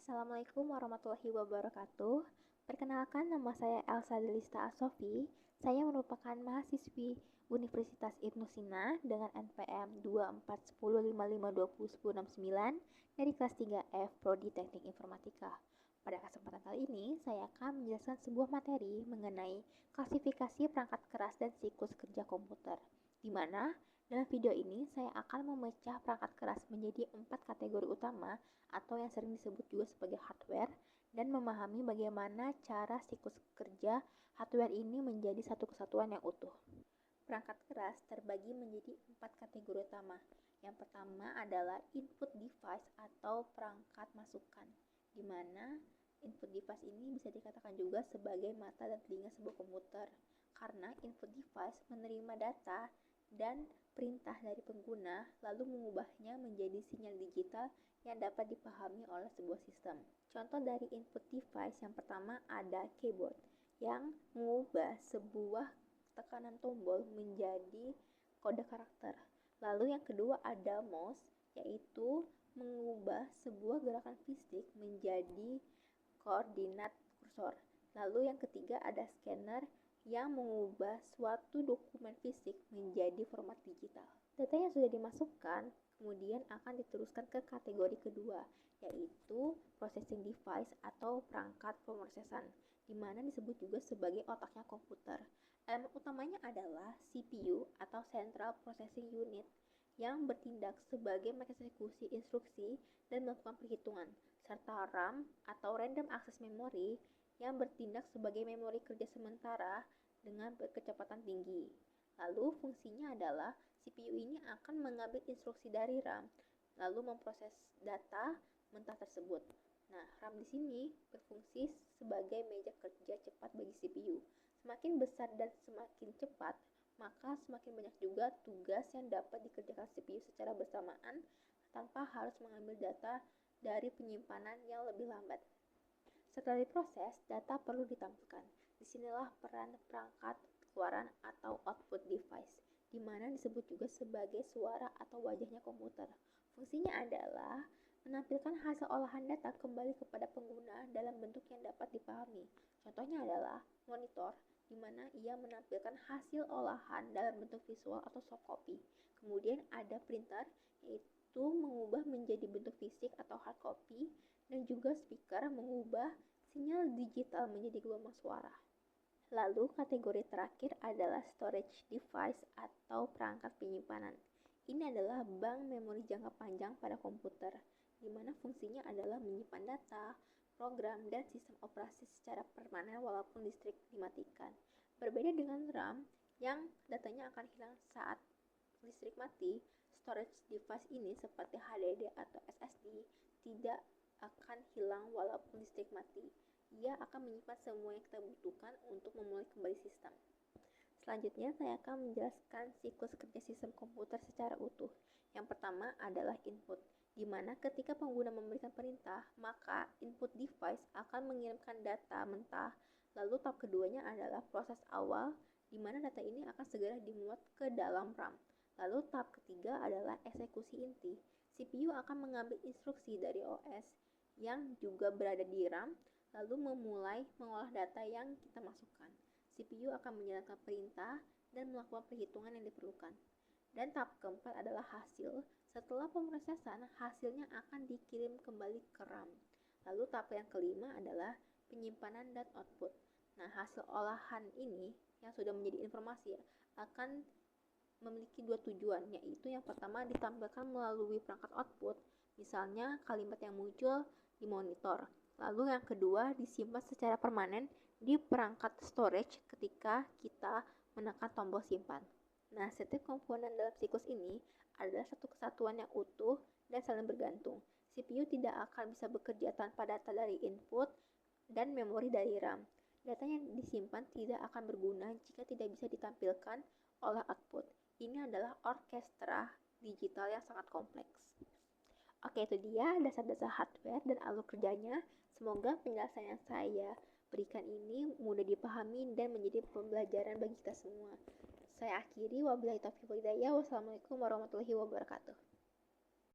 Assalamualaikum warahmatullahi wabarakatuh. Perkenalkan, nama saya Elsa Delista Asofi. Saya merupakan mahasiswi Universitas Ibnu Sina dengan NPM 24105520169 dari kelas 3F Prodi Teknik Informatika. Pada kesempatan kali ini, saya akan menjelaskan sebuah materi mengenai klasifikasi perangkat keras dan siklus kerja komputer, di mana dalam video ini saya akan memecah perangkat keras menjadi 4 kategori utama atau yang sering disebut juga sebagai hardware, dan memahami bagaimana cara siklus kerja hardware ini menjadi satu kesatuan yang utuh. Perangkat keras terbagi menjadi 4 kategori utama. Yang pertama adalah input device atau perangkat masukan, di mana input device ini bisa dikatakan juga sebagai mata dan telinga sebuah komputer, karena input device menerima data dan perintah dari pengguna lalu mengubahnya menjadi sinyal digital yang dapat dipahami oleh sebuah sistem. Contoh dari input device yang pertama ada keyboard yang mengubah sebuah tekanan tombol menjadi kode karakter. Lalu yang kedua ada mouse, yaitu mengubah sebuah gerakan fisik menjadi koordinat kursor. Lalu yang ketiga ada scanner yang mengubah suatu dokumen fisik menjadi format digital. Data yang sudah dimasukkan kemudian akan diteruskan ke kategori kedua, yaitu processing device atau perangkat pemrosesan, di mana disebut juga sebagai otaknya komputer. Elemen utamanya adalah CPU atau Central Processing Unit yang bertindak sebagai mengeksekusi instruksi dan melakukan perhitungan, serta RAM atau Random Access Memory yang bertindak sebagai memori kerja sementara dengan kecepatan tinggi. Lalu fungsinya adalah CPU ini akan mengambil instruksi dari RAM, lalu memproses data mentah tersebut. Nah, RAM di sini berfungsi sebagai meja kerja cepat bagi CPU. Semakin besar dan semakin cepat, maka semakin banyak juga tugas yang dapat dikerjakan CPU secara bersamaan tanpa harus mengambil data dari penyimpanan yang lebih lambat. Setelah diproses, data perlu ditampilkan. Disinilah peran perangkat keluaran atau output device, di mana disebut juga sebagai suara atau wajahnya komputer. Fungsinya adalah menampilkan hasil olahan data kembali kepada pengguna dalam bentuk yang dapat dipahami. Contohnya adalah monitor, di mana ia menampilkan hasil olahan dalam bentuk visual atau soft copy. Kemudian ada printer, yaitu mengubah menjadi bentuk fisik atau hard copy, dan juga speaker mengubah sinyal digital menjadi gelombang suara. Lalu kategori terakhir adalah storage device atau perangkat penyimpanan. Ini adalah bank memori jangka panjang pada komputer, di mana fungsinya adalah menyimpan data, program, dan sistem operasi secara permanen walaupun listrik dimatikan. Berbeda dengan RAM yang datanya akan hilang saat listrik mati, storage device ini seperti HDD atau SSD tidak akan hilang walaupun listrik mati. Ia akan menyimpan semua yang kita butuhkan untuk memulai kembali sistem. Selanjutnya, saya akan menjelaskan siklus kerja sistem komputer secara utuh. Yang pertama adalah input, di mana ketika pengguna memberikan perintah, maka input device akan mengirimkan data mentah. Lalu tahap keduanya adalah proses awal, di mana data ini akan segera dimuat ke dalam RAM. Lalu tahap ketiga adalah eksekusi inti. CPU akan mengambil instruksi dari OS yang juga berada di RAM, lalu memulai mengolah data yang kita masukkan. CPU akan menjalankan perintah dan melakukan perhitungan yang diperlukan. Dan tahap keempat adalah hasil. Setelah pemrosesan, hasilnya akan dikirim kembali ke RAM. Lalu tahap yang kelima adalah penyimpanan dan output. Nah, hasil olahan ini yang sudah menjadi informasi akan memiliki dua tujuan, yaitu yang pertama ditampilkan melalui perangkat output, misalnya kalimat yang muncul di monitor. Lalu yang kedua disimpan secara permanen di perangkat storage ketika kita menekan tombol simpan. Nah, setiap komponen dalam siklus ini adalah satu kesatuan yang utuh dan saling bergantung. CPU tidak akan bisa bekerja tanpa data dari input dan memori dari RAM. Data yang disimpan tidak akan berguna jika tidak bisa ditampilkan oleh output. Ini adalah orkestra digital yang sangat kompleks. Oke, itu dia dasar-dasar hardware dan alur kerjanya. Semoga penjelasan yang saya berikan ini mudah dipahami dan menjadi pembelajaran bagi kita semua. Saya akhiri, wabillahi taufiq wal hidayah. Wassalamualaikum warahmatullahi wabarakatuh.